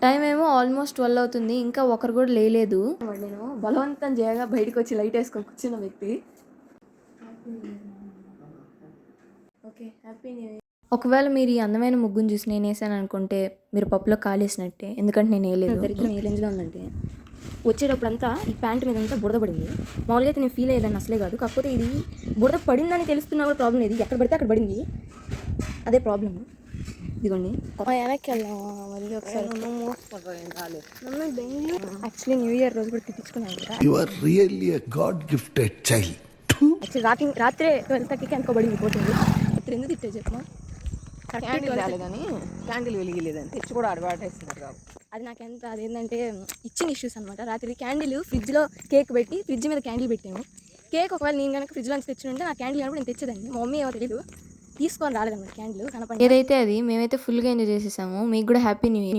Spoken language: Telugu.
టైం ఏమో ఆల్మోస్ట్ 12 అవుతుంది. ఇంకా ఒకరు కూడా లేలేదు. నేను బలవంతం చేయగా బయటకు వచ్చి లైట్ వేసుకొని కూర్చున్న వ్యక్తి. Okay, happy new year. ఒకవేళ మీరు ఈ అందమైన ముగ్గును చూసి నేను వేసాను అనుకుంటే మీరు పప్పులో కాలేసినట్టే, ఎందుకంటే నేను వేయలేదు. దరిద్రం ఏ రేంజ్లో ఉందంటే వచ్చేటప్పుడంతా ఈ ప్యాంట్ మీద అంతా బురద పడింది. మామూలుగా అయితే నేను ఫీల్ అయ్యేదాన్ని అసలే కాదు, కాకపోతే ఇది బురద పడిందని తెలుస్తున్నా కూడా ప్రాబ్లం లేదు, ఎక్కడ పడితే అక్కడ పడింది, అదే ప్రాబ్లం. ఇదిగోండి వెనక్కి వెళ్దాం మళ్ళీ ఒకసారి. యాక్చువల్లీ న్యూ ఇయర్ రోజు కూడా తిట్టించుకున్నాను కదా. You are really a God gifted child. Actually రాత్రే 12:30కి అనుకోబడింది పోతుంది. ఇప్పుడు ఎందుకు తిట్టే చెప్పమా? క్యాండిల్ రాలేదని క్యాండిల్ వెలిగిలేదని తెచ్చి కూడా అడ్వర్టైజ్మెంట్ కాదు. అది నాకెంత అదేంటంటే ఇచ్చింగ్ ఇష్యూస్ అనమాట. రాత్రి క్యాండిల్ ఫ్రిడ్జ్లో కేక్ పెట్టి ఫ్రిడ్జ్ మీద క్యాండిల్ పెట్టాము. కేక్ ఒకవేళ నేను కనుక ఫ్రిడ్జ్లో నుంచి తెచ్చి ఉంటే నా క్యాండిల్ కనుక నేను తెచ్చేదాన్ని. మా మమ్మీ ఏమో తెలియదు తీసుకొని రాలేదన్నమాట క్యాండిల్ కనపడి. ఏదైతే అది మేమైతే ఫుల్గా ఎంజాయ్ చేసేసాము. మీకు కూడా హ్యాపీ న్యూ ఇయర్.